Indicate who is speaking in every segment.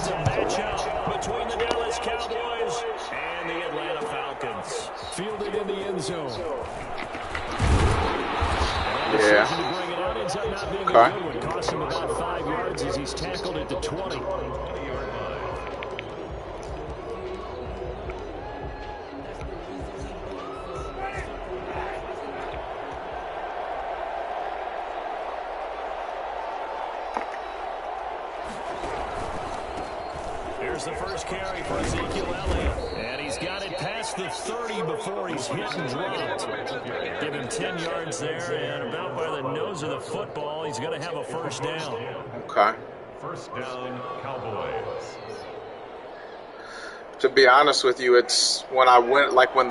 Speaker 1: a matchup between the Dallas Cowboys and the Atlanta Falcons. Fielded in the end zone.
Speaker 2: Yeah.
Speaker 1: Okay. Cost him about 5 yards as he's tackled at the 20. Here's the first carry for Ezekiel Elliott. And he's got it past the 30 before he's hit and dropped. Give him 10 yards there, and about by the nose of the football, he's going to have a first down.
Speaker 2: Okay.
Speaker 3: First down, Cowboys.
Speaker 2: To be honest with you, it's when I went, like when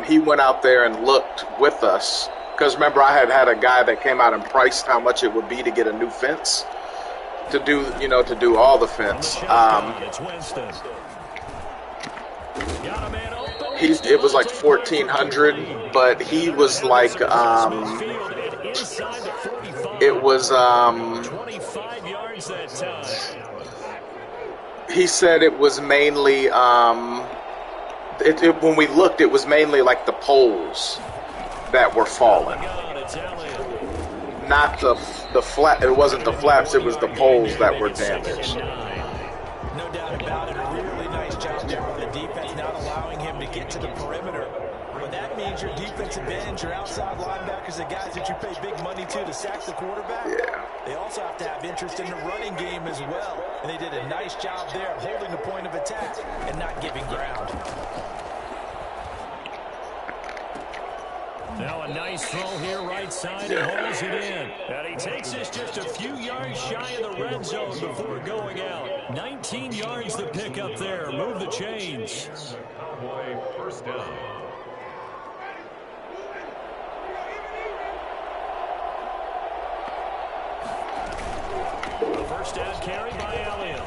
Speaker 2: he went out there and looked with us, because remember I had a guy that came out and priced how much it would be to get a new fence. To do all the fence. It was like 1,400, but he was like it was he said it was mainly when we looked, it was mainly like the poles that were falling. Not the flat. It wasn't the flaps. It was the poles that were damaged.
Speaker 4: No doubt about it. A really nice job there by the defense, not allowing him to get to the perimeter. But that means your defensive ends, your outside linebackers, the guys that you pay big money to sack the quarterback.
Speaker 2: Yeah.
Speaker 4: They also have to have interest in the running game as well. And they did a nice job there holding the point of attack and not giving ground.
Speaker 1: Now a nice throw here, right side, and holds it in. And he takes this just a few yards shy of the red zone before going out. 19 yards to pick up there. Move the chains.
Speaker 3: Cowboy first down.
Speaker 1: The first down carry by Elliott.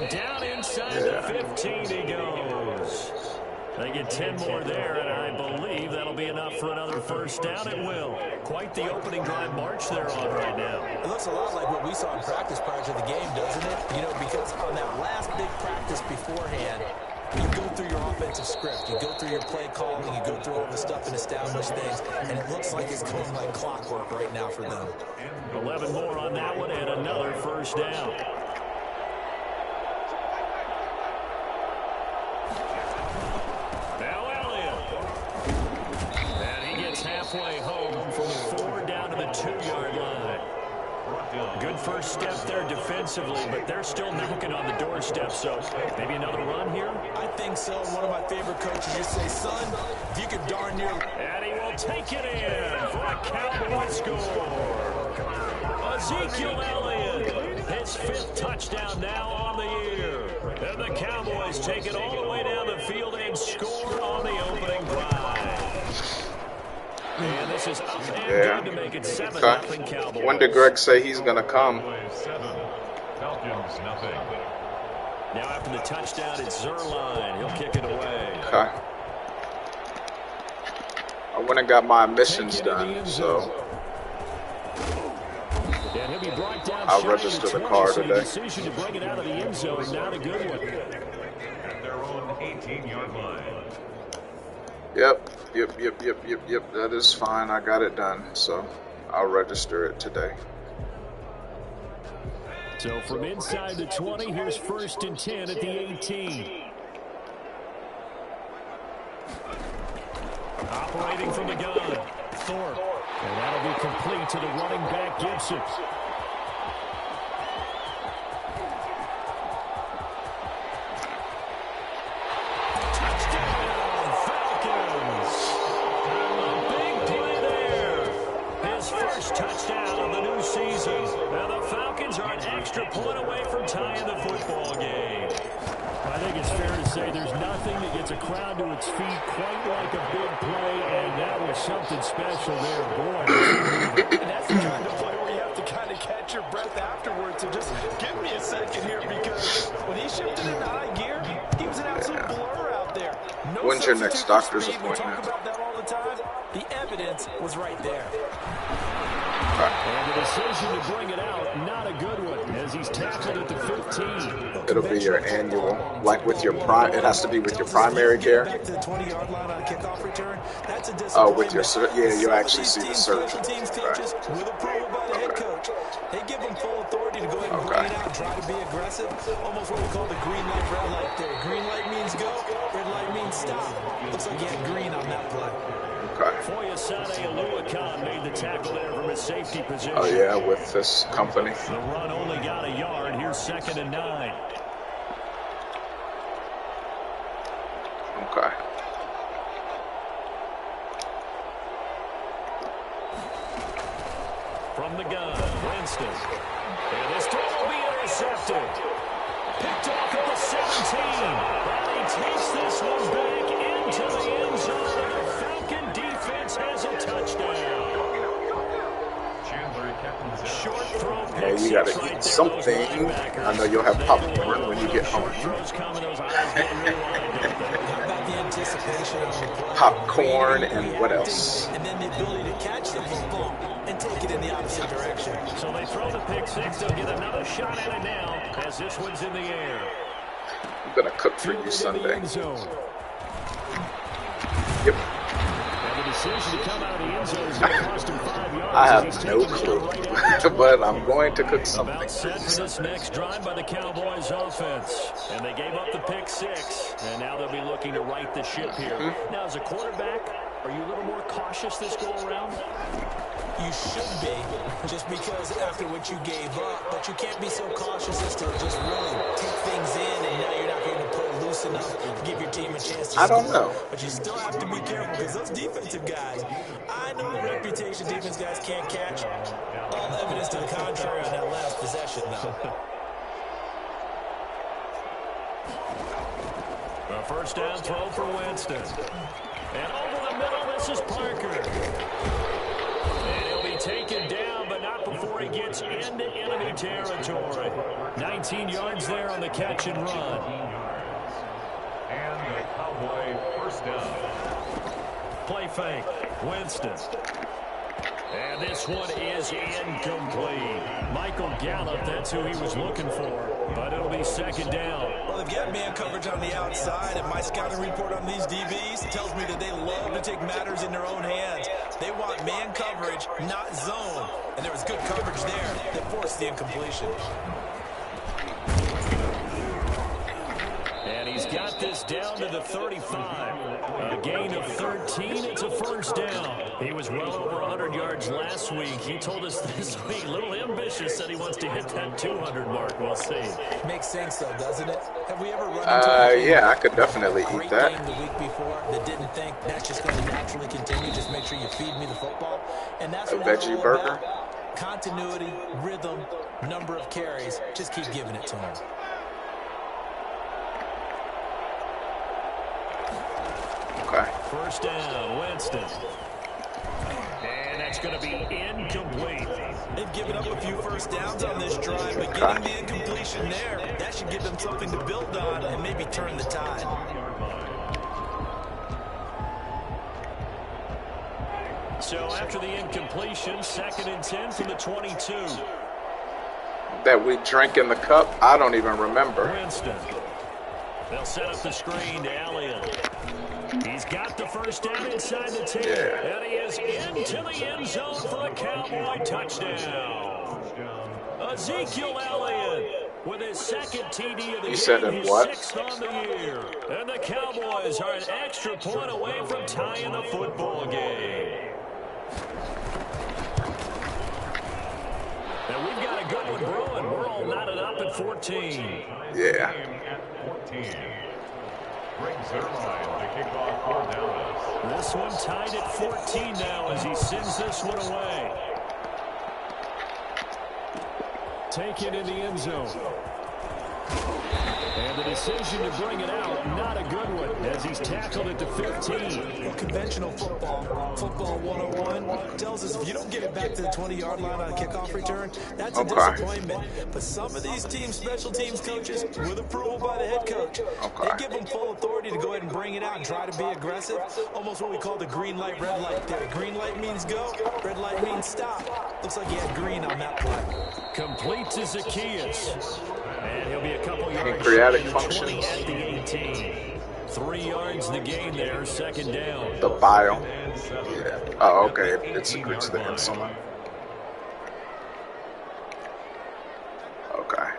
Speaker 1: And down inside the 15 he goes. They get 10 more there, and I believe that'll be enough for another first down. It will. Quite the opening drive march they're on right now.
Speaker 4: It looks a lot like what we saw in practice prior to the game, doesn't it? You know, because on that last big practice beforehand, you go through your offensive script, you go through your play calling, you go through all the stuff and establish things, and it looks like it's going like clockwork right now for them.
Speaker 1: 11 more on that one, and another first down. Halfway home from the 4 down to the 2-yard line. Good first step there defensively, but they're still knocking on the doorstep, so maybe another run here?
Speaker 4: I think so. One of my favorite coaches just say, son, if you could darn near...
Speaker 1: And he will take it in for a Cowboy score. Ezekiel Elliott, his 5th touchdown now on the year. And the Cowboys take it all the way down the field and score on the opening drive. And this is up and good to make it 7-0 Cowboys.
Speaker 2: When did Greg say he's going to come?
Speaker 3: 7, Falcons nothing.
Speaker 1: Now after the touchdown, it's Zuerlein. He'll kick it away.
Speaker 2: Okay. I went and got my missions done, so I'll register the car today.
Speaker 1: Decision to bring it out of the end zone, not a good one.
Speaker 3: At their own 18-yard line.
Speaker 2: Yep. That is fine. I got it done, so I'll register it today.
Speaker 1: So from inside the 20, here's 1st and 10 at the 18. Operating from the gun, Thorpe. And that'll be complete to the running back, Gibson. Touchdown of the new season. Now the Falcons are an extra point away from tying the football game. I think it's fair to say there's nothing that gets a crowd to its feet quite like a big play, and that was something special there. Boy.
Speaker 4: And that's the kind of play where you have to kind of catch your breath afterwards. So just give me a second here, because when he shifted into high gear, he was an absolute blur out there. No
Speaker 2: When's your next doctor's appointment?
Speaker 4: We talk about that all the time. The evidence was right there.
Speaker 1: And the decision to bring it out, not a good one. as he's tackled at the 15.
Speaker 2: It'll be your annual, like with your prime. It has to be with your primary care.
Speaker 4: Back to the 20-yard line on a kickoff return. That's a
Speaker 2: Oh, with your
Speaker 4: disappointment.
Speaker 2: you'll actually see the surgeon.
Speaker 4: Special teams coaches
Speaker 2: Right.
Speaker 4: with approval by the head coach. They give them full authority to go ahead and bring it out, try to be aggressive. Almost what we call the green light, red light there. Green light means go, red light means stop. Looks like he had green on that play.
Speaker 2: Okay.
Speaker 1: Foyesade Oluwakan made the tackle there from his safety position.
Speaker 2: Oh yeah, with this company.
Speaker 1: The run only got a yard. Here's 2nd and 9.
Speaker 2: Okay.
Speaker 1: From the gun, Winston. And this throw will be intercepted. Picked off at the 17. And he takes this one back into the end zone. And the Falcon defense has a touchdown.
Speaker 3: Chandler captains out.
Speaker 1: Short throw.
Speaker 2: Yeah, you gotta eat something. I know you'll have popcorn when you get home.
Speaker 4: How about the anticipation on the play?
Speaker 2: Popcorn and what else?
Speaker 4: And then the ability to catch the football and take it in the opposite direction.
Speaker 1: So they throw the pick six. They'll get another shot at it now as this one's in the air.
Speaker 2: I'm gonna cook for you Sunday.
Speaker 1: End zone.
Speaker 2: Yep.
Speaker 1: And the decision to come out of the end zone is going to cost him 5 yards.
Speaker 2: I
Speaker 1: as he's
Speaker 2: have no
Speaker 1: taken
Speaker 2: clue,
Speaker 1: down right after.
Speaker 2: but I'm going to cook something
Speaker 1: About
Speaker 2: for
Speaker 1: set
Speaker 2: you
Speaker 1: for this
Speaker 2: Sunday.
Speaker 1: next drive by the Cowboys offense. And they gave up the pick six. And now they'll be looking to right the ship here. Now, as a quarterback, are you a little more cautious this go around?
Speaker 4: You should be, just because after what you gave up, but you can't be so cautious as to just really take things in, and now you're not going to play loose enough to give your team a chance to
Speaker 2: I don't
Speaker 4: score.
Speaker 2: know.
Speaker 4: But you still have to be careful, because those defensive guys, I know the reputation defense guys can't catch. All evidence to the contrary on that last possession, though.
Speaker 1: A first down throw for Winston. And over the middle, this is Parker. And he'll be taken down, but not before he gets into enemy territory. 19 yards there on the catch and run.
Speaker 3: And the Cowboy first down.
Speaker 1: Play fake. Winston. And this one is incomplete. Michael Gallup, that's who he was looking for. But it'll be 2nd down.
Speaker 4: Well, they've got man coverage on the outside, and my scouting report on these DBs tells me that they love to take matters in their own hands. They want man coverage, not zone. And there was good coverage there that forced the incompletion.
Speaker 1: And he's got this down to the 35. A gain of 13. It's a first down. He was well over 100 yards last week. He told us this week, a little ambitious, said he wants to hit that 200 mark. We'll see.
Speaker 4: Makes sense, though, doesn't it? Have we ever run into a
Speaker 2: Yeah, I could definitely eat
Speaker 4: great
Speaker 2: that.
Speaker 4: game the week before that didn't think that's just going to naturally continue? Just make sure you feed me the football. And that's
Speaker 2: A
Speaker 4: what it's
Speaker 2: veggie
Speaker 4: all
Speaker 2: burger?
Speaker 4: about. Continuity, rhythm, number of carries. Just keep giving it to him.
Speaker 2: Okay.
Speaker 1: First down, Winston. And that's going to be incomplete.
Speaker 4: They've given up a few first downs on this drive, but getting the incompletion there, that should give them something to build on and maybe turn the tide.
Speaker 1: So after the incompletion, 2nd and 10 from the 22.
Speaker 2: That we drank in the cup, I don't even remember.
Speaker 1: Winston. They'll set up the screen to Elliott. He's got the first down inside the 10.
Speaker 2: Yeah.
Speaker 1: And he is into the end zone for a Cowboy touchdown. Ezekiel Elliott with his 2nd TD of the game.
Speaker 2: said in
Speaker 1: his
Speaker 2: what?
Speaker 1: 6th on the year. And the Cowboys are an extra point away from tying the football game. And we've got a good one brewing. We're all knotted up at 14.
Speaker 2: Yeah.
Speaker 3: At 14. Greg Zuerlein to kick off for Dallas.
Speaker 1: This one tied at 14 now as he sends this one away. Taken in the end zone. And the decision to bring it out, not a good one, as he's tackled at the 15.
Speaker 4: Well, conventional football 101, tells us if you don't get it back to the 20-yard line on a kickoff return, that's a disappointment. But some of these teams, special teams coaches, with approval by the head coach, they give them full authority to go ahead and bring it out and try to be aggressive. Almost what we call the green light, red light theory. Green light means go, red light means stop. Looks like he had green on that play.
Speaker 1: Complete to Zacchaeus. And he'll be a couple yards
Speaker 2: Pancreatic
Speaker 1: short of the 20
Speaker 2: functions.
Speaker 1: at the 18. 3 yards the gain there, second down.
Speaker 2: The bile. Yeah. Oh, okay. It secretes the insulin. Okay.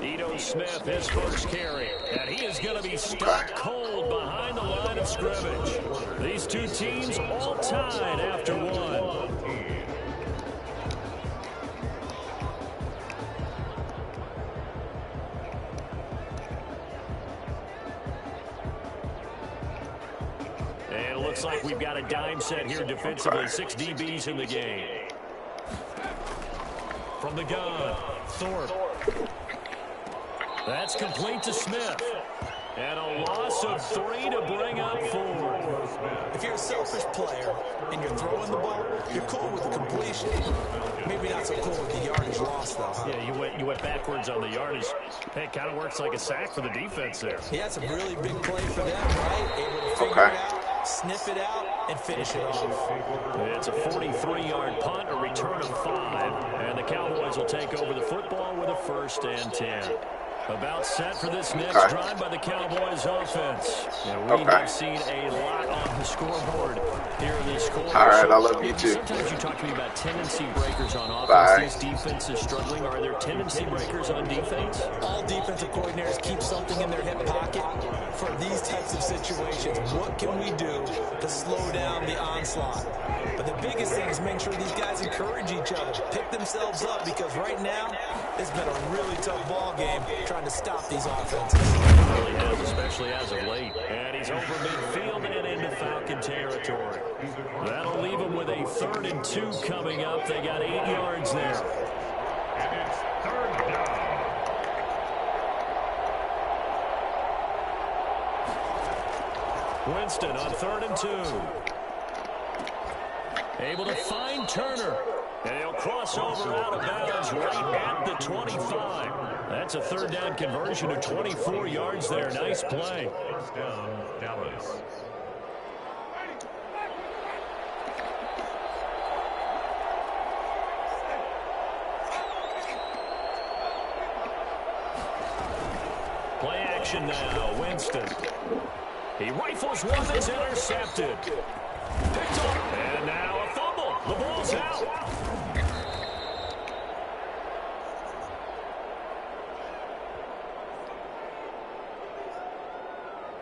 Speaker 1: Ito Smith, his first carry. And he is going to be stuck cold behind the line of scrimmage. These two teams all tied after one. And it looks like we've got a dime set here defensively. 6 DBs in the game. From the gun, Thorpe. That's complete to Smith. And a loss of 3 to bring up 4.
Speaker 4: If you're a selfish player and you're throwing the ball, you're cool with the completion. Maybe not so cool with the yardage loss, though, huh?
Speaker 1: Yeah, you went backwards on the yardage. Hey, it kind of works like a sack for the defense there.
Speaker 4: Yeah, it's a really big play for them, right? Able to figure it out, sniff it out, and finish it off.
Speaker 1: It's a 43-yard punt, a return of 5. And the Cowboys will take over the football with a 1st and 10. About set for this next drive by the Cowboys offense. Yeah, we have seen a lot on the scoreboard here in this quarter.
Speaker 2: All right, I love you too.
Speaker 1: Sometimes you talk to me about tendency breakers on offense. These defenses struggling. Are there tendency breakers on defense?
Speaker 4: All defensive coordinators keep something in their hip pocket for these types of situations. What can we do to slow down the onslaught? But the biggest thing is make sure these guys encourage each other, pick themselves up, because right now it's been a really tough ball game trying to stop these offenses.
Speaker 1: It really has, especially as of late. And he's over midfield and into Falcon territory. That'll leave him with a 3rd and 2 coming up. They got 8 yards there.
Speaker 3: And it's 3rd down.
Speaker 1: Winston on 3rd and 2. Able to find Turner. And he'll cross over out of bounds right at the 25. That's a 3rd down conversion of 24 yards there. Nice play.
Speaker 3: 1st down, Dallas.
Speaker 1: Play action now. Winston. He rifles one that's intercepted. Picked up. And now a fumble. The ball's out.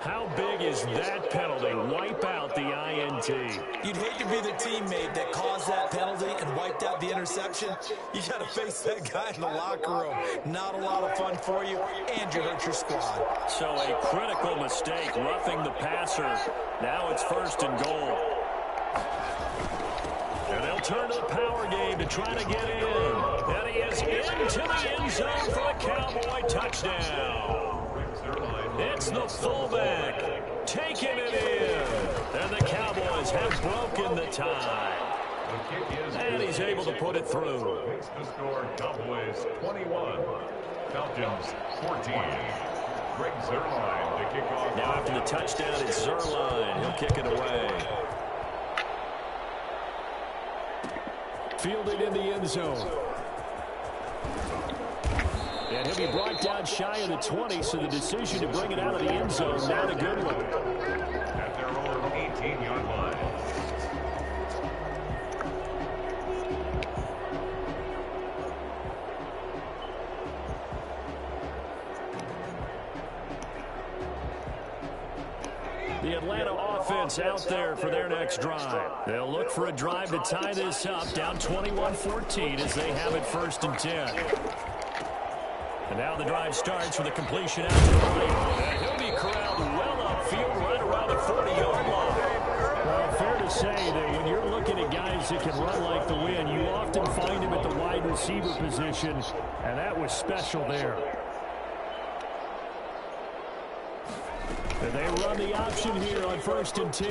Speaker 1: How big is that penalty? Wipe out the INT.
Speaker 4: You'd hate to be the teammate that caused that penalty and wiped out the interception. You got to face that guy in the locker room. Not a lot of fun for you, and you hurt your squad.
Speaker 1: So a critical mistake, roughing the passer. Now it's 1st and goal. And they'll turn to the power game to try to get in. And he is into the end zone for a Cowboy touchdown. It's the fullback taking it in. And the Cowboys have broken the tie. And he's able to put it through.
Speaker 3: Makes the score Cowboys 21, Falcons 14. Greg Zuerlein to kick off.
Speaker 1: Now after the touchdown, it's Zuerlein. He'll kick it away. Fielded in the end zone. And he'll be brought down shy of the 20, so the decision to bring it out of the end zone, not a good one.
Speaker 3: At their own 18-yard line.
Speaker 1: The Atlanta offense out there for their next drive. They'll look for a drive to tie this up, down 21-14 as they have it 1st and 10. And now the drive starts with a completion out to the right. And he'll be corralled well upfield right around the 40-yard line. Well, fair to to say that when you're looking at guys that can run like the wind, you often find them at the wide receiver position, and that was special there. And they run the option here on 1st and 10.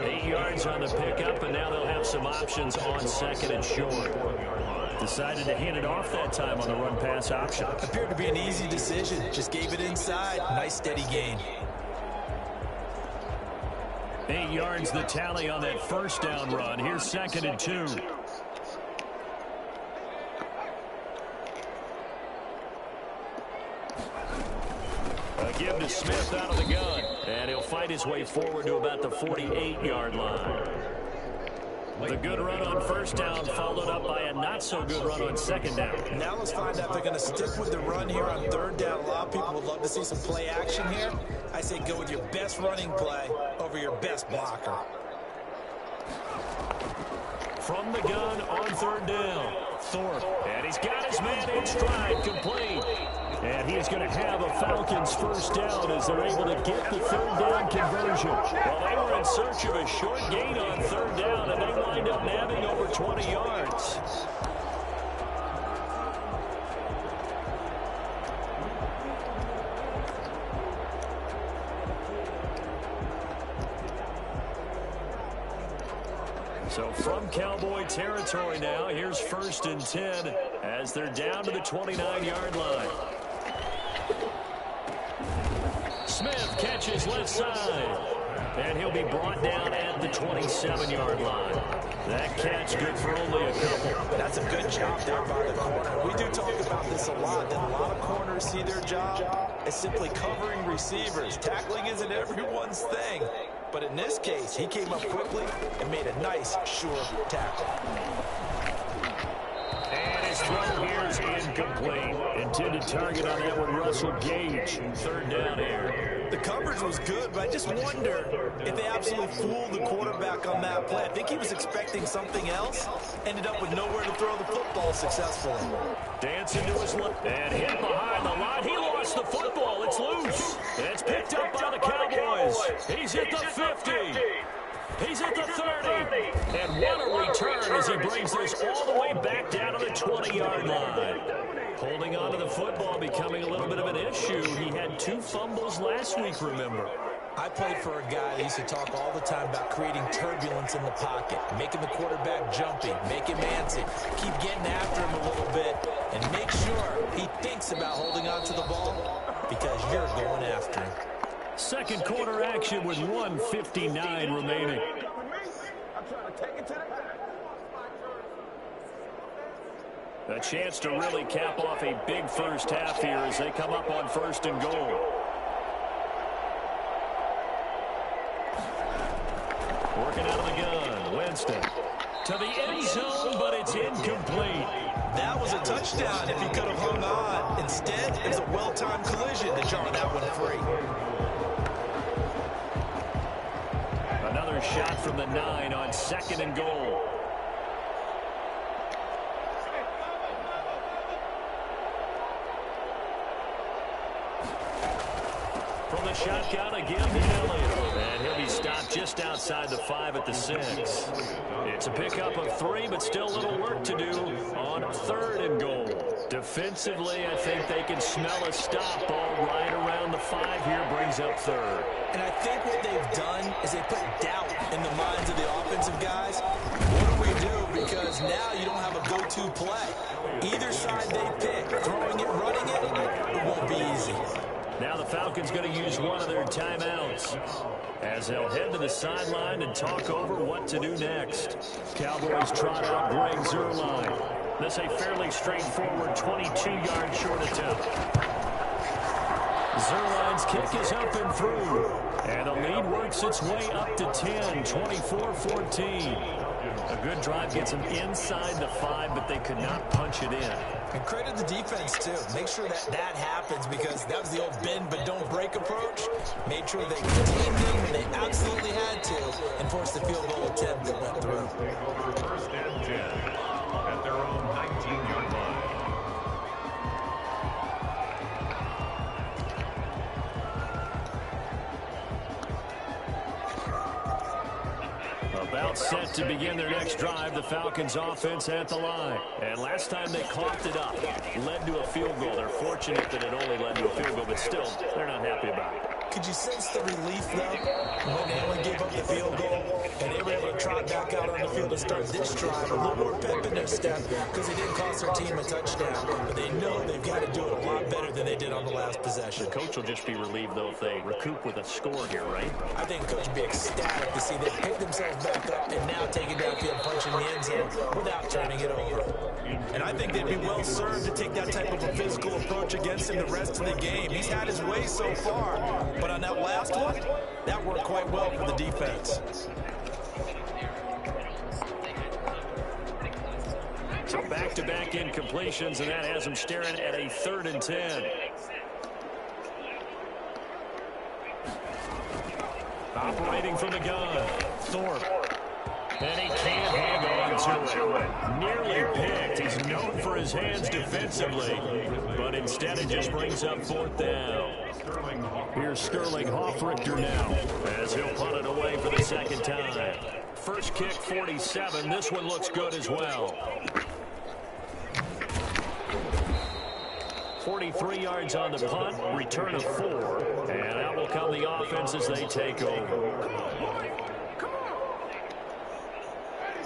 Speaker 1: 8 yards on the pickup, and now they'll have some options on 2nd and short. Decided to hand it off that time on the run-pass option.
Speaker 4: Appeared to be an easy decision. Just gave it inside. Nice steady gain.
Speaker 1: 8 yards the tally on that 1st down run. Here's 2nd and 2. A give to Smith out of the gun. And he'll fight his way forward to about the 48-yard line. The good run on 1st down followed up by a not-so-good run on 2nd down.
Speaker 4: Now let's find out if they're going to stick with the run here on 3rd down. A lot of people would love to see some play action here. I say go with your best running play over your best blocker.
Speaker 1: From the gun on 3rd down, Thorpe. And he's got his man in stride, complete. And he is going to have a Falcons 1st down as they're able to get the 3rd down conversion. Well, they were in search of a short gain on 3rd down, and they wind up nabbing over 20 yards. So from Cowboy territory now, here's 1st and 10 as they're down to the 29-yard line. Smith catches left side. And he'll be brought down at the 27-yard line. That catch good for only a couple.
Speaker 4: That's a good job there by the corner. We do talk about this a lot, that a lot of corners see their job as simply covering receivers. Tackling isn't everyone's thing. But in this case, he came up quickly and made a nice, sure tackle.
Speaker 1: And his throw here is incomplete. Intended target on that one, Russell Gage. 3rd down here.
Speaker 4: The coverage was good, but I just wonder if they absolutely fooled the quarterback on that play. I think he was expecting something else. Ended up with nowhere to throw the football successfully.
Speaker 1: Dancing to his left. And hit behind the line. He lost the football. It's loose. It's picked up by the Cowboys. He's at the 50. He's at the 30. And what a return as he brings this all the way back down to the 20-yard line. Holding on to the football becoming a little bit of an issue. He had 2 fumbles last week, remember.
Speaker 4: I played for a guy that used to talk all the time about creating turbulence in the pocket, making the quarterback jumpy, make him antsy, keep getting after him a little bit, and make sure he thinks about holding on to the ball because you're going after him.
Speaker 1: Second quarter action with 1:59 remaining. A chance to really cap off a big first half here as they come up on 1st and goal. Working out of the gun, Winston. To the end zone, but it's incomplete.
Speaker 4: That was a touchdown if he could have hung on. Instead, it was a well-timed collision to jar that one free.
Speaker 1: Another shot from the 9 on 2nd and goal. From the shotgun again to Elliott. And he'll be stopped just outside the 5 at the 6. It's a pickup of 3, but still a little work to do on 3rd and goal. Defensively, I think they can smell a stop ball right around the 5 here, brings up 3rd.
Speaker 4: And I think what they've done is they put doubt in the minds of the offensive guys. What do we do? Because now you don't have a go-to play. Either side they pick, throwing it, running it won't be easy.
Speaker 1: Now the Falcons going to use one of their timeouts as they'll head to the sideline and talk over what to do next. Cowboys trot out Greg Zuerlein. This a fairly straightforward 22-yard short attempt. Zuerlein's kick is up and through. And the lead works its way up to 10, 24-14. A good drive gets them inside the 5, but they could not punch it in.
Speaker 4: And credit the defense, too. Make sure that happens because that was the old bend but don't break approach. Made sure they contained them when they absolutely had to and forced the field goal attempt that went through.
Speaker 3: 1st and 10 at their own 19-yard line.
Speaker 1: About set to begin their next drive, the Falcons offense at the line. And last time they coughed it up, led to a field goal. They're fortunate that it only led to a field goal, but still, they're not happy about it.
Speaker 4: Could you sense the relief, though, when they only gave up the field goal and they were able to trot back out on the field and start this drive? A little more pep in their step because it didn't cost their team a touchdown. But they know they've got to do it a lot better than they did on the last possession.
Speaker 1: The coach will just be relieved, though, if they recoup with a score here, right?
Speaker 4: I think the coach will be ecstatic to see they pick themselves back up and now take it downfield, punching the end zone without turning it over. And I think they'd be well served to take that type of a physical approach against him the rest of the game. He's had his way so far, but on that last one, that worked quite well for the defense.
Speaker 1: So back-to-back incompletions, and that has them staring at a 3rd and 10. Operating from the gun, Thorpe. And he can't hang on to it. Nearly picked. He's known for his hands defensively, but instead it just brings up 4th down. Here's Sterling Hofrichter now, as he'll punt it away for the 2nd time. First kick, 47. This one looks good as well. 43 yards on the punt, return of 4. And out will come the offense as they take over.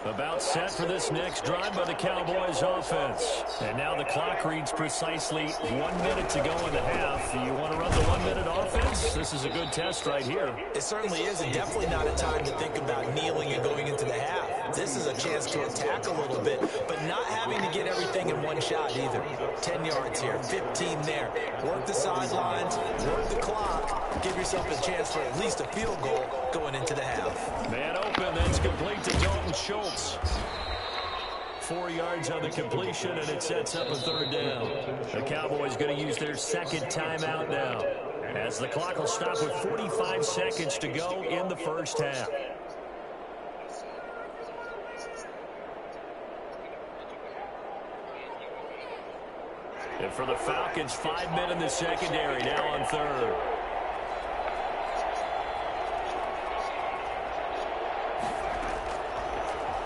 Speaker 1: About set for this next drive by the Cowboys offense. And now the clock reads precisely 1 minute to go in the half. You want to run the 1 minute offense? This is a good test right here.
Speaker 4: It certainly is, and definitely not a time to think about kneeling and going into the half. This is a chance to attack a little bit, but not having to get everything in one shot either. 10 yards here, 15 there. Work the sidelines, work the clock, give yourself a chance for at least a field goal going into the half.
Speaker 1: Man open, that's complete to Dalton Schultz. 4 yards on the completion, and it sets up a 3rd down. The Cowboys going to use their 2nd timeout now, as the clock will stop with 45 seconds to go in the first half. And for the Falcons, 5 men in the secondary, now on 3rd.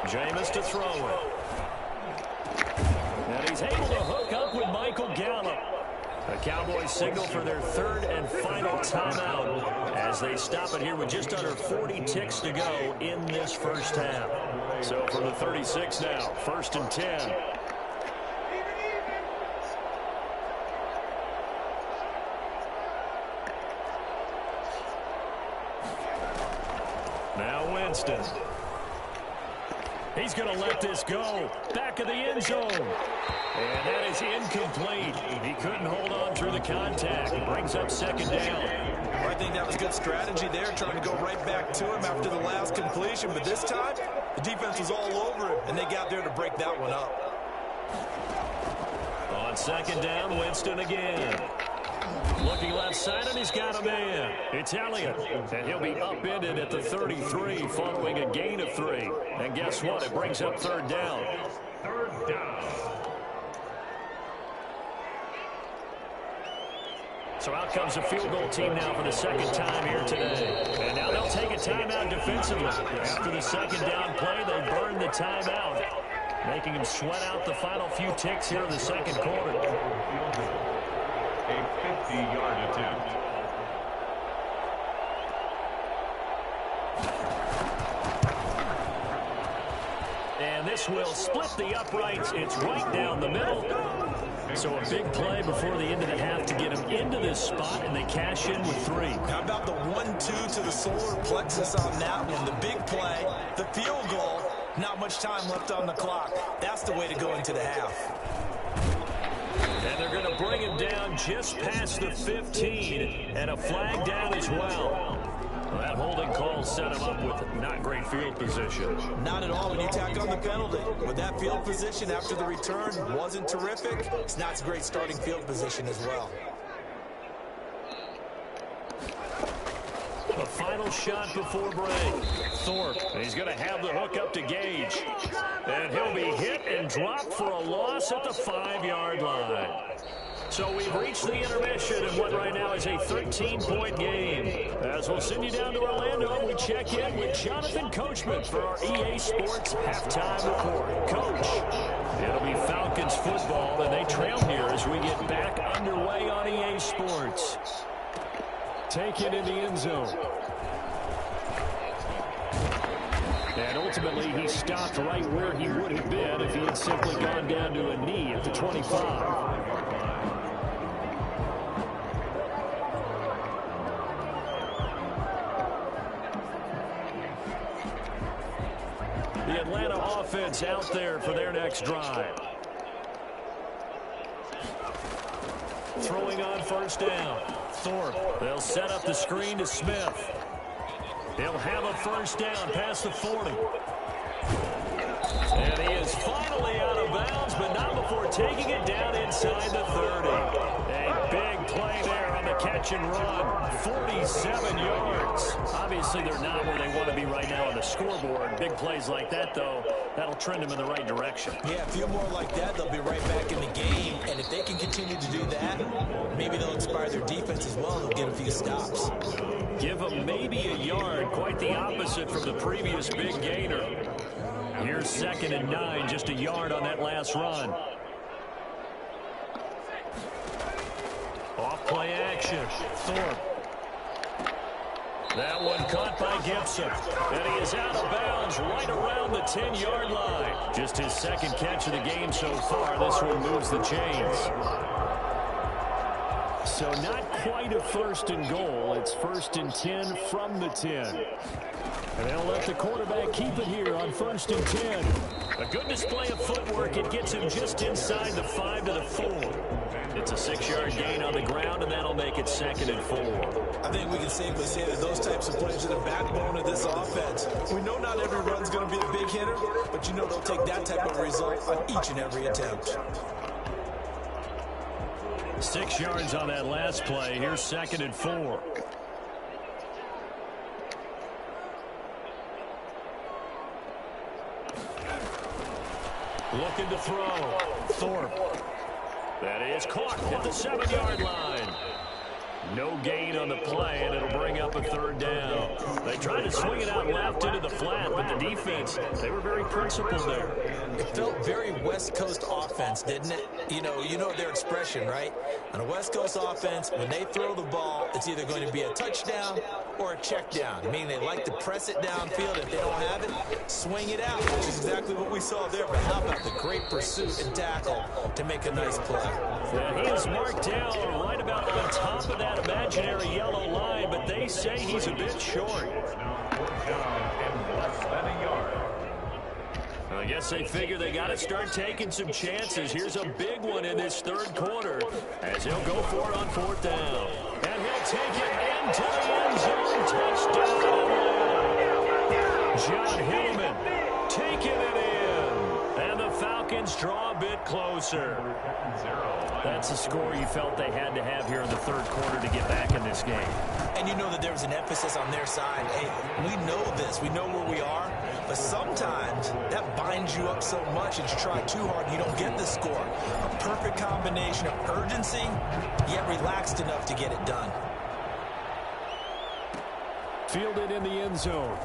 Speaker 1: Jameis to throw it. And he's able to hook up with Michael Gallup. The Cowboys signal for their 3rd and final timeout as they stop it here with just under 40 ticks to go in this first half. So from the 36 now, 1st and 10. Now Winston. He's going to let this go. Back of the end zone. And that is incomplete. He couldn't hold on through the contact. It brings up 2nd down.
Speaker 4: I think that was good strategy there, trying to go right back to him after the last completion. But this time, the defense was all over him, and they got there to break that one up.
Speaker 1: On 2nd down, Winston again. Looking left side, and he's got a man. It's Elliott, and he'll be upended at the 33 following a gain of 3. And guess what? It brings up 3rd down.
Speaker 3: 3rd down.
Speaker 1: So out comes the field goal team now for the 2nd time here today. And now they'll take a timeout defensively. After the 2nd down play, they burn the timeout, making them sweat out the final few ticks here in the 2nd quarter.
Speaker 3: A 50-yard attempt.
Speaker 1: And this will split the uprights. It's right down the middle. So a big play before the end of the half to get them into this spot, and they cash in with 3.
Speaker 4: How about the 1-2 to the solar plexus on that one? The big play, the field goal, not much time left on the clock. That's the way to go into the half.
Speaker 1: And they're going to bring him down just past the 15, and a flag down as well. That holding call set him up with not great field position.
Speaker 4: Not at all when you tack on the penalty. With that field position after the return wasn't terrific, it's not a great starting field position as well.
Speaker 1: A final shot before break. Thorpe, he's going to have the hook up to Gage. And he'll be hit and dropped for a loss at the 5-yard line. So we've reached the intermission in what right now is a 13-point game. As we'll send you down to Orlando, we check in with Jonathan Coachman for our EA Sports Halftime Report. Coach, it'll be Falcons football, and they trail here as we get back underway on EA Sports. Take it in the end zone. And ultimately, he stopped right where he would have been if he had simply gone down to a knee at the 25. The Atlanta offense out there for their next drive. Throwing on first down. Thorpe. They'll set up the screen to Smith. He'll have a first down past the 40. And he is finally out of bounds, but not before taking it down inside the 30. A big play there on the catch and run. 47 yards. Obviously, they're not where they want to be right now on the scoreboard. Big plays like that, though, that'll trend them in the right direction.
Speaker 4: Yeah, a few more like that, they'll be right back in the game. And if they can continue to do that, maybe they'll inspire their defense as well. They'll get a few stops.
Speaker 1: Give them maybe a yard, quite the opposite from the previous big gainer. Here's 2nd and 9, just a yard on that last run. Off play action, Thorpe. That one caught by Gibson. And he is out of bounds right around the 10-yard line. Just his second catch of the game so far. This one moves the chains. So not quite a 1st and goal. It's 1st and 10 from the 10. And they'll let the quarterback keep it here on 1st and 10. A good display of footwork. It gets him just inside the 5 to the 4. It's a 6-yard gain on the ground, and that'll make it 2nd and 4.
Speaker 4: I think we can safely say that those types of plays are the backbone of this offense. We know not every run's going to be a big hitter, but you know they'll take that type of result on each and every attempt.
Speaker 1: 6 yards on that last play. Here's 2nd and 4. Looking to throw. Thorpe. That is caught at the 7-yard line. No gain on the play, and it'll bring up a 3rd down. They tried to swing it out left into the flat, but the defense, they were very principled there.
Speaker 4: It felt very West Coast offense, didn't it? You know their expression, right? On a West Coast offense, when they throw the ball, it's either going to be a touchdown or a check down, meaning they like to press it downfield. If they don't have it, swing it out, which is exactly what we saw there. But how about the great pursuit and tackle to make a nice play?
Speaker 1: Yeah, he is marked down right about on top of that imaginary yellow line, but they say he's a bit short. I guess they figure they got to start taking some chances. Here's a big one in this 3rd quarter as he'll go for it on 4th down. And he'll take it into the end zone. Touchdown. John Hillman taking it in. And the Falcons draw a bit closer. That's a score you felt they had to have here in the 3rd quarter to get back in this game.
Speaker 4: And you know that there was an emphasis on their side. Hey, we know this. We know where we are. But sometimes that binds you up so much that you try too hard and you don't get the score. A perfect combination of urgency, yet relaxed enough to get it done.
Speaker 1: Fielded in the end zone.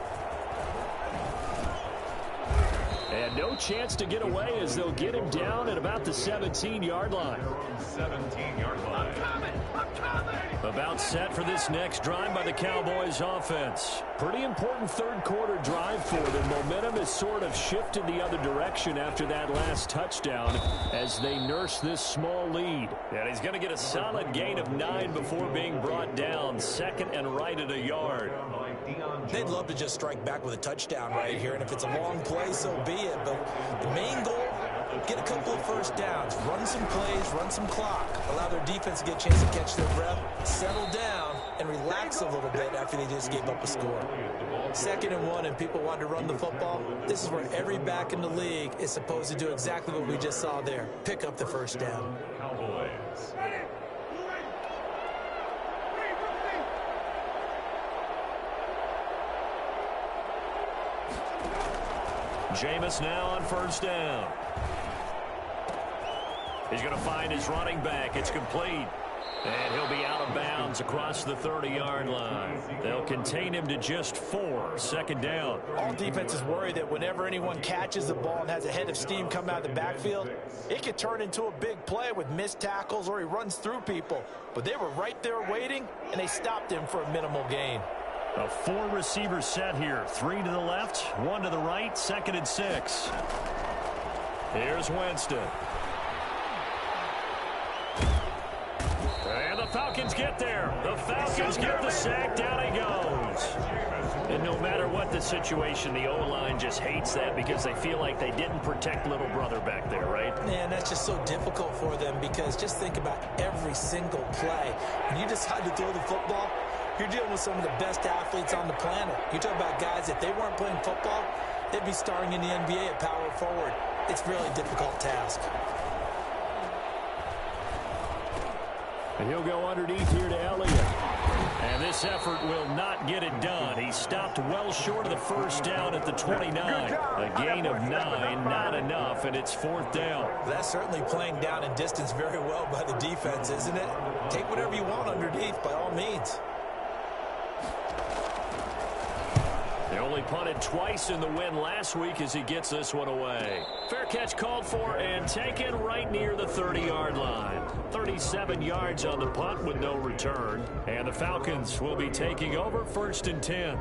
Speaker 1: And no chance to get away as they'll get him down at about the 17-yard line.
Speaker 3: 17-yard line.
Speaker 1: About set for this next drive by the Cowboys offense. Pretty important 3rd quarter drive for them. Momentum has sort of shifted the other direction after that last touchdown as they nurse this small lead. And he's going to get a solid gain of 9 before being brought down. 2nd and right at a yard.
Speaker 4: They'd love to just strike back with a touchdown right here, and if it's a long play, so be it. But the main goal, get a couple of first downs, run some plays, run some clock, allow their defense to get a chance to catch their breath, settle down, and relax a little bit after they just gave up a score. 2nd and 1, and people want to run the football. This is where every back in the league is supposed to do exactly what we just saw there, pick up the first down.
Speaker 3: Cowboys.
Speaker 1: Jameis now on first down. He's going to find his running back. It's complete. And he'll be out of bounds across the 30-yard line. They'll contain him to just 4. Second down.
Speaker 4: All defenses worry that whenever anyone catches the ball and has a head of steam come out of the backfield, it could turn into a big play with missed tackles or he runs through people. But they were right there waiting, and they stopped him for a minimal gain.
Speaker 1: A 4-receiver set here. 3 to the left, 1 to the right, 2nd and 6. Here's Winston. And the Falcons get there. The Falcons get the sack. Down he goes. And no matter what the situation, the O-line just hates that because they feel like they didn't protect little brother back there, right?
Speaker 4: Man, that's just so difficult for them because just think about every single play. When you decide to throw the football, you're dealing with some of the best athletes on the planet. You talk about guys, if they weren't playing football, they'd be starring in the NBA at power forward. It's a really difficult task.
Speaker 1: And he'll go underneath here to Elliott. And this effort will not get it done. He stopped well short of the first down at the 29. A gain of 9, not enough, and it's 4th down.
Speaker 4: That's certainly playing down and distance very well by the defense, isn't it? Take whatever you want underneath, by all means.
Speaker 1: They only punted twice in the win last week as he gets this one away. Fair catch called for and taken right near the 30-yard line. 37 yards on the punt with no return. And the Falcons will be taking over 1st and 10.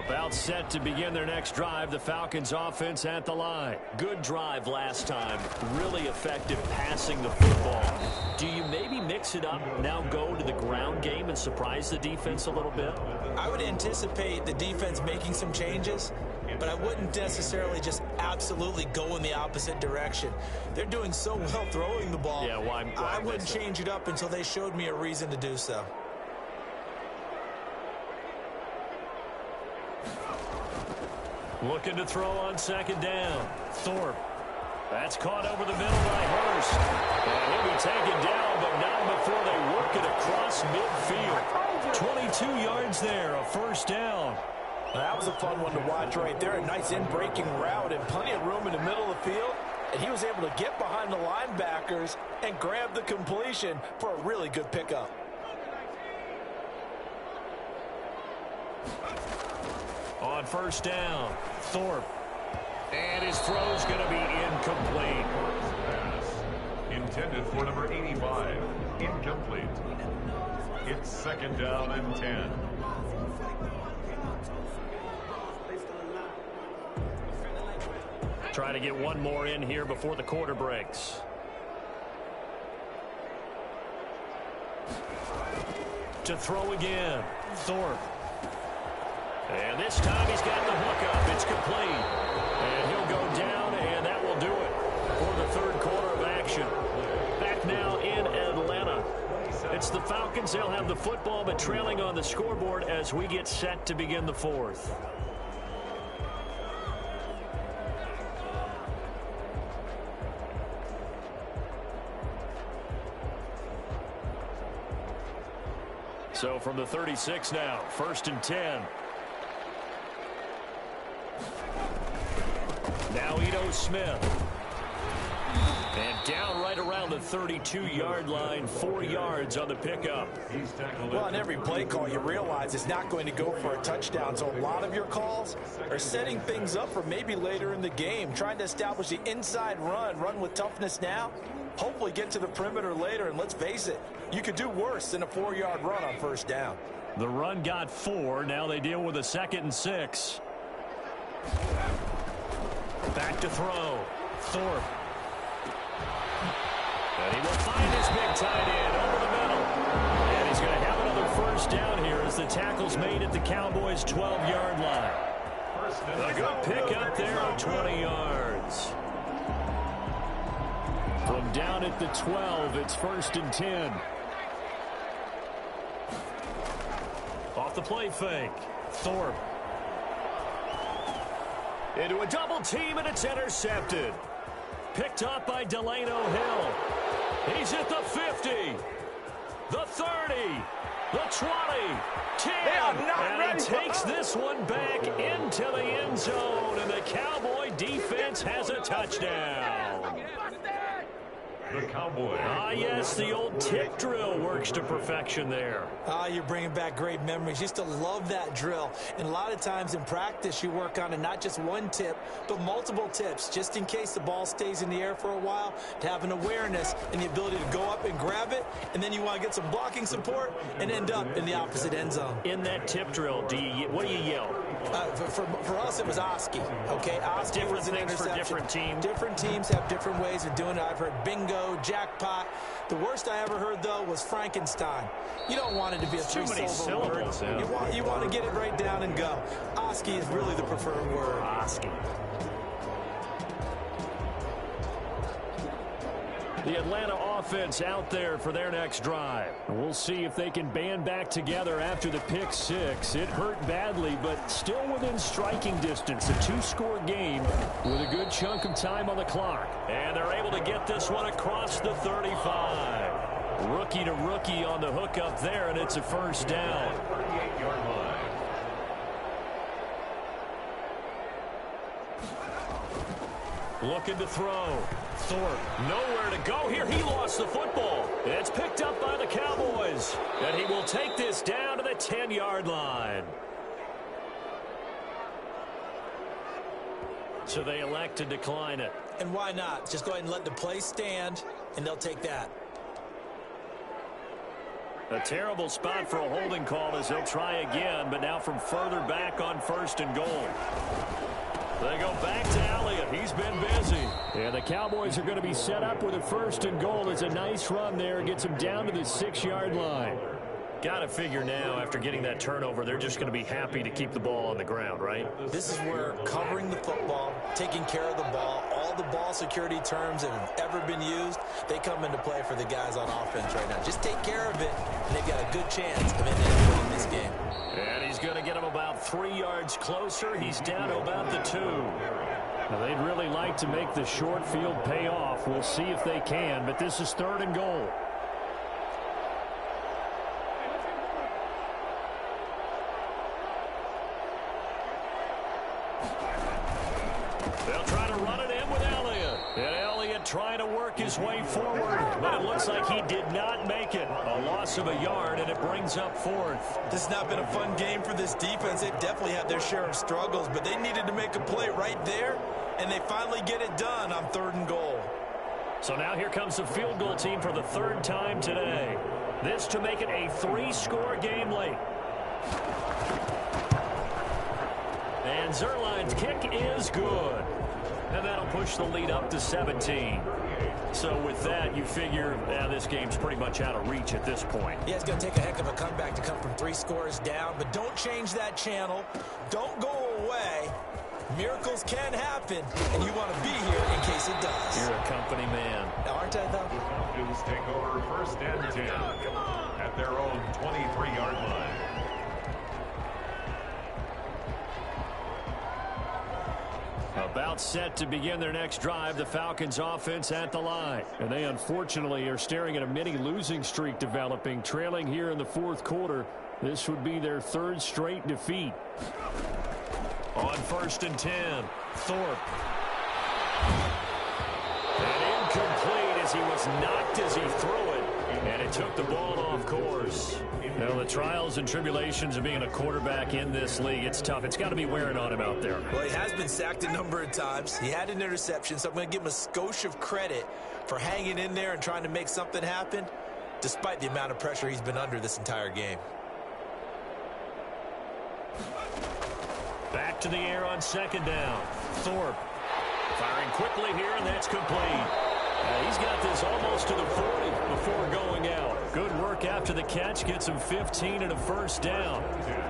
Speaker 1: About set to begin their next drive. The Falcons offense at the line. Good drive last time. Really effective passing the football. Do you maybe mix it up, now go to the ground game and surprise the defense a little bit?
Speaker 4: I would anticipate the defense making some changes, but I wouldn't necessarily just absolutely go in the opposite direction. They're doing so well throwing the ball.
Speaker 1: Yeah, why
Speaker 4: I wouldn't change it up until they showed me a reason to do so.
Speaker 1: Looking to throw on 2nd down. Thorpe. That's caught over the middle by Hurst. And he'll be taken down, but not before they work it across midfield. 22 yards there, a 1st down.
Speaker 4: That was a fun one to watch right there. A nice in-breaking route and plenty of room in the middle of the field. And he was able to get behind the linebackers and grab the completion for a really good pickup.
Speaker 1: On 1st down, Thorpe. And his throw's going to be incomplete.
Speaker 3: Pass intended for number 85. Incomplete. It's 2nd down and 10.
Speaker 1: Try to get one more in here before the quarter breaks. To throw again, Thorpe. And this time he's got the hook up. It's complete. And he'll go down, and that will do it for the 3rd quarter of action. Back now in Atlanta. It's the Falcons. They'll have the football, but trailing on the scoreboard as we get set to begin the 4th. So from the 36 now, 1st and 10. Now Ito Smith. And down right around the 32-yard line, 4 yards on the pickup.
Speaker 4: Well, on every play call, you realize it's not going to go for a touchdown. So a lot of your calls are setting things up for maybe later in the game, trying to establish the inside run with toughness now, hopefully get to the perimeter later. And let's face it, you could do worse than a 4-yard run on 1st down.
Speaker 1: The run got 4. Now they deal with a 2nd and 6. Back to throw. Thorpe. And he will find his big tight end over the middle. And he's going to have another 1st down here as the tackle's made at the Cowboys' 12-yard line. A good pick up there on 20 yards. From down at the 12, it's 1st and 10. Off the play fake. Thorpe. Into a double team, and it's intercepted. Picked up by Delano Hill. He's at the 50. the 30, the 20, 10, and he takes this one back into the end zone, and the Cowboy defense has a touchdown.
Speaker 3: The Cowboys.
Speaker 1: Yes, the old tip drill works to perfection there.
Speaker 4: You're bringing back great memories. Used to love that drill. And a lot of times in practice, you work on it, not just one tip, but multiple tips, just in case the ball stays in the air for a while, to have an awareness and the ability to go up and grab it, and then you want to get some blocking support and end up in the opposite end zone.
Speaker 1: In that tip drill, what do you yell?
Speaker 4: For us, it was Oski. Okay, Oski was an interception.
Speaker 1: For different teams.
Speaker 4: Different teams have different ways of doing it. I've heard bingo, jackpot. The worst I ever heard, though, was Frankenstein. You don't want it to be a three-syllable word.
Speaker 1: Yeah.
Speaker 4: You want to get it right down and go. Oski is really the preferred word.
Speaker 1: Oski. The Atlanta offense out there for their next drive. We'll see if they can band back together after the pick six. It hurt badly, but still within striking distance. A two-score game with a good chunk of time on the clock. And they're able to get this one across the 35. Rookie to rookie on the hook up there, and it's a first down.
Speaker 3: 38-yard line.
Speaker 1: Looking to throw. Thorpe, nowhere to go here. He lost the football. It's picked up by the Cowboys. And he will take this down to the 10-yard line. So they elect to decline it.
Speaker 4: And why not? Just go ahead and let the play stand, and they'll take that.
Speaker 1: A terrible spot for a holding call as they'll try again, but now from further back on 1st and goal. They go back to Elliott. He's been busy. And the Cowboys are going to be set up with a 1st and goal. It's a nice run there. Gets them down to the 6-yard line. Got to figure now, after getting that turnover, they're just going to be happy to keep the ball on the ground, right?
Speaker 4: This is where covering the football, taking care of the ball, all the ball security terms that have ever been used, they come into play for the guys on offense right now. Just take care of it, and they've got a good chance of ending up winning this game.
Speaker 1: And he's going to get him about 3 yards closer. He's down to about the 2. Now, they'd really like to make the short field pay off. We'll see if they can, but this is 3rd and goal. They'll try to run it in with Elliott. And Elliott trying to work his way forward, but it looks like he did not make it. A loss of a yard, and it brings up 4th.
Speaker 4: This has not been a fun game for this defense. They've definitely had their share of struggles, but they needed to make a play right there, and they finally get it done on 3rd and goal.
Speaker 1: So now here comes the field goal team for the 3rd time today. This to make it a 3-score game late. And Zerline's kick is good. And that'll push the lead up to 17. So with that, you figure this game's pretty much out of reach at this point.
Speaker 4: Yeah, it's going to take a heck of a comeback to come from 3 scores down, but don't change that channel. Don't go away. Miracles can happen, and you want to be here in case it does.
Speaker 1: You're a company man.
Speaker 4: Aren't I, though?
Speaker 3: The Falcons take over 1st and 10 at their own 23-yard line.
Speaker 1: About set to begin their next drive, the Falcons offense at the line. And they unfortunately are staring at a mini losing streak developing, trailing here in the 4th quarter. This would be their 3rd straight defeat. On 1st and 10, Thorpe. And incomplete as he was knocked as he threw it. And it took the ball off course. Now, the trials and tribulations of being a quarterback in this league, it's tough. It's got to be wearing on him out there.
Speaker 4: Well, he has been sacked a number of times. He had an interception, so I'm going to give him a skosh of credit for hanging in there and trying to make something happen, despite the amount of pressure he's been under this entire game.
Speaker 1: Back to the air on 2nd down. Thorpe firing quickly here, and that's complete. He's got this almost to the 40 before going out. Good work after the catch. Gets him 15 and a 1st down.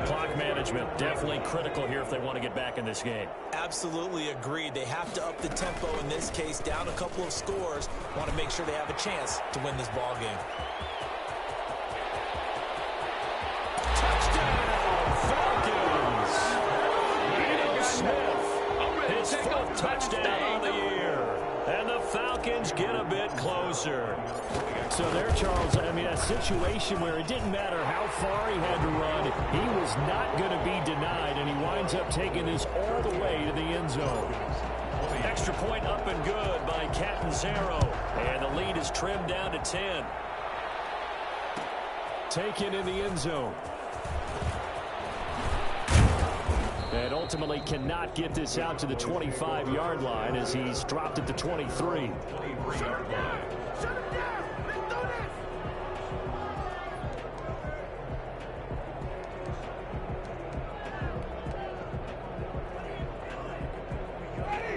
Speaker 1: Clock management definitely critical here if they want to get back in this game.
Speaker 4: Absolutely agreed. They have to up the tempo in this case, down a couple of scores. Want to make sure they have a chance to win this ball game.
Speaker 1: Touchdown, Falcons! Eno Smith, his 4th touchdown on the year. And the Falcons get a bit closer. closer. So there, Charles, I mean, a situation where it didn't matter how far he had to run, he was not going to be denied, and he winds up taking this all the way to the end zone. Extra point up and good by Catanzaro, and the lead is trimmed down to 10. Taken in the end zone. And ultimately cannot get this out to the 25-yard line as he's dropped at the 23.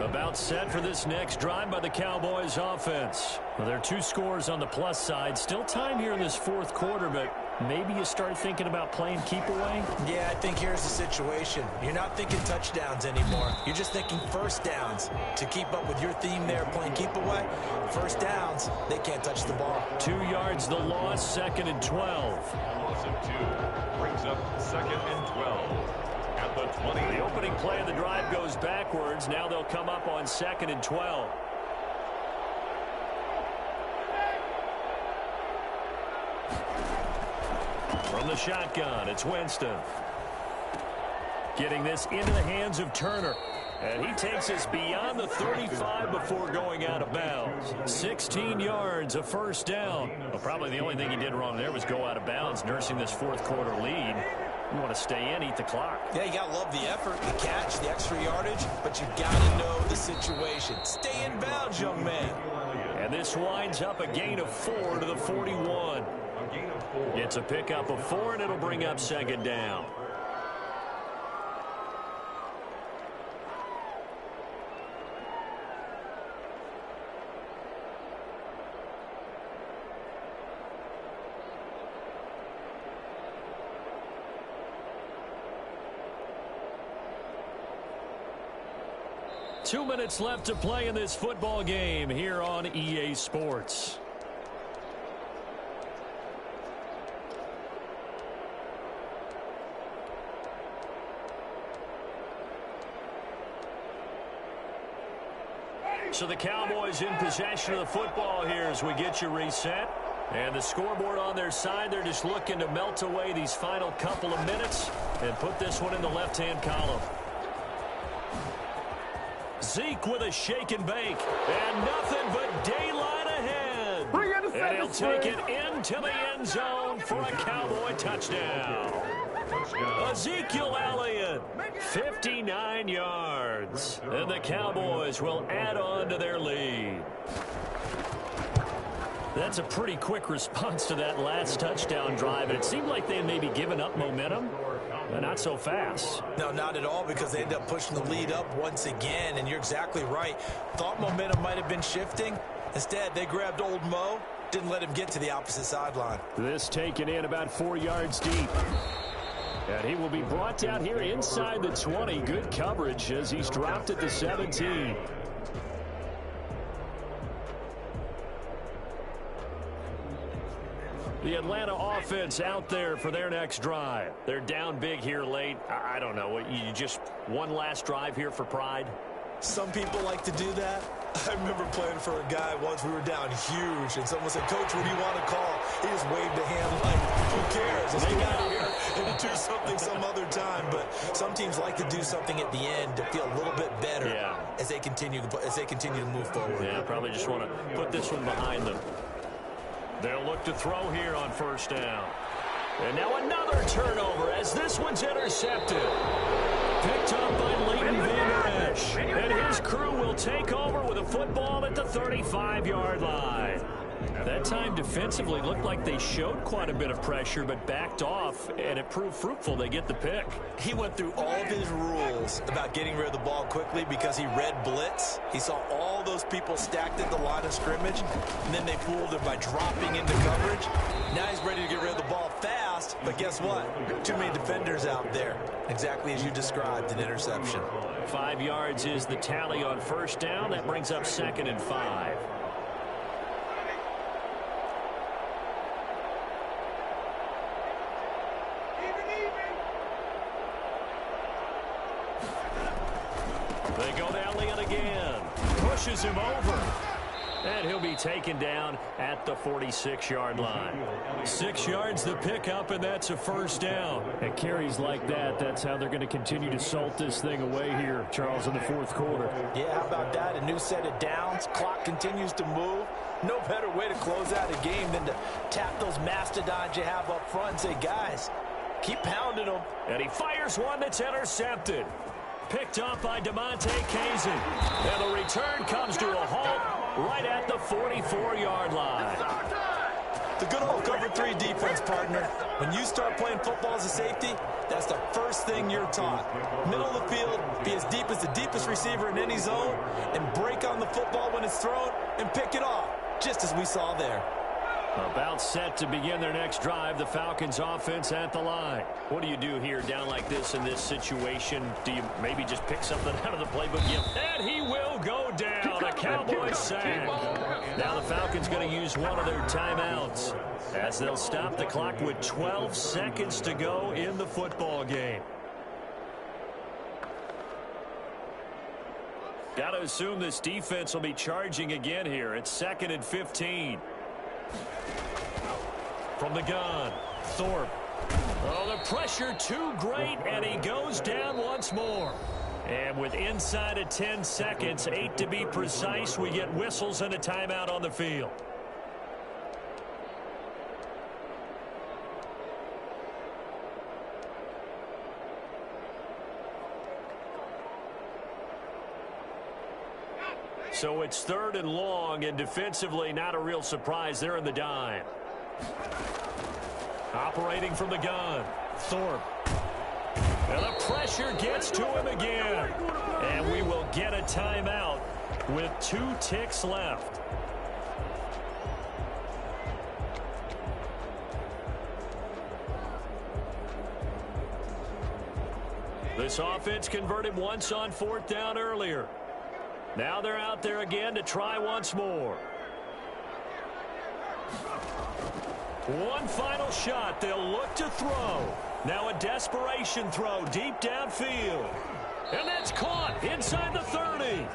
Speaker 1: About set for this next drive by the Cowboys offense. Well, there are 2 scores on the plus side. Still time here in this fourth quarter, but maybe you start thinking about playing keep away?
Speaker 4: Yeah, I think here's the situation. You're not thinking touchdowns anymore. You're just thinking first downs. To keep up with your theme there, playing keep away, first downs, they can't touch the ball.
Speaker 1: 2 yards the loss, 2nd and 12.
Speaker 3: Loss of 2 brings up 2nd and 12. At the 20.
Speaker 1: The opening play of the drive goes backwards. Now they'll come up on 2nd and 12. From the shotgun, it's Winston. Getting this into the hands of Turner. And he takes us beyond the 35 before going out of bounds. 16 yards, a first down. Well, probably the only thing he did wrong there was go out of bounds, nursing this fourth quarter lead. You want to stay in, eat the clock.
Speaker 4: Yeah, you got to love the effort, the catch, the extra yardage, but you got to know the situation. Stay in bounds, young man.
Speaker 1: And this winds up a gain of 4 to the 41. It's a pickup of 4, and it'll bring up 2nd down. Two minutes left to play in this football game here on EA Sports. So the Cowboys in possession of the football here as we get you reset. And the scoreboard on their side, they're just looking to melt away these final couple of minutes and put this one in the left-hand column. Zeke with a shake and bake, and nothing but daylight ahead. And he'll take it into the end zone for a Cowboy touchdown. Ezekiel Elliott, 59 yards. And the Cowboys will add on to their lead. That's a pretty quick response to that last touchdown drive. And it seemed like they had maybe given up momentum. But not so fast.
Speaker 4: No, not at all, because they end up pushing the lead up once again. And you're exactly right. Thought momentum might have been shifting. Instead, they grabbed old Mo. Didn't let him get to the opposite sideline.
Speaker 1: This taken in about 4 yards deep. And he will be brought down here inside the 20. Good coverage as he's dropped at the 17. The Atlanta offense out there for their next drive. They're down big here late. I don't know. You just one last drive here for pride?
Speaker 4: Some people like to do that. I remember playing for a guy once. We were down huge, and someone said, "Coach, what do you want to call?" He just waved a hand like, "Who cares? Let's get out of here and do something some other time." But some teams like to do something at the end to feel a little bit better as they continue to move forward.
Speaker 1: Yeah, probably just want to put this one behind them. They'll look to throw here on first down. And now another turnover as this one's intercepted. Picked up by Leighton Vander Esch. And his crew will take over with a football at the 35-yard line. That time defensively looked like they showed quite a bit of pressure but backed off, and it proved fruitful. They get the pick.
Speaker 4: He went through all of his rules about getting rid of the ball quickly because he read blitz. He saw all those people stacked at the line of scrimmage, and then they fooled him by dropping into coverage. Now he's ready to get rid of the ball fast, but guess what? Too many defenders out there. Exactly as you described, an interception.
Speaker 1: 5 yards is the tally on first down. That brings up 2nd and 5. They go to Elliott again. Pushes him over. And he'll be taken down at the 46-yard line. 6 yards the pickup, and that's a first down. At carries like that, that's how they're going to continue to salt this thing away here, Charles, in the fourth quarter.
Speaker 4: Yeah, how about that? A new set of downs. Clock continues to move. No better way to close out a game than to tap those mastodons you have up front and say, guys, keep pounding them.
Speaker 1: And he fires one that's intercepted. Picked up by DeMonte Kazin. And the return comes to a halt right at the 44-yard line.
Speaker 4: The good old cover 3 defense, partner. When you start playing football as a safety, that's the first thing you're taught. Middle of the field, be as deep as the deepest receiver in any zone, and break on the football when it's thrown and pick it off, just as we saw there.
Speaker 1: About set to begin their next drive, the Falcons offense at the line. What do you do here down like this in this situation? Do you maybe just pick something out of the playbook? And he will go down. A Cowboys sack. Now the Falcons going to use one of their timeouts as they'll stop the clock with 12 seconds to go in the football game. Got to assume this defense will be charging again here. It's 2nd and 15. From the gun, Thorpe. Oh, the pressure too great, and he goes down once more. And with inside of 10 seconds, 8 to be precise, we get whistles and a timeout on the field. So it's 3rd and long, and defensively not a real surprise. They're in the dime. Operating from the gun, Thorpe. And the pressure gets to him again. And we will get a timeout with 2 ticks left. This offense converted once on 4th down earlier. Now they're out there again to try once more. One final shot. They'll look to throw. Now a desperation throw deep downfield. And that's caught inside the 30.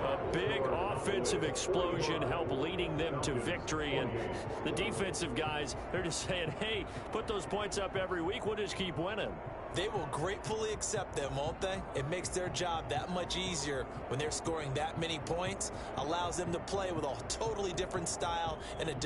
Speaker 1: A big offensive explosion helped leading them to victory. And the defensive guys, they're just saying, hey, put those points up every week. We'll just keep winning.
Speaker 4: They will gratefully accept them, won't they? It makes their job that much easier when they're scoring that many points. Allows them to play with a totally different style and a different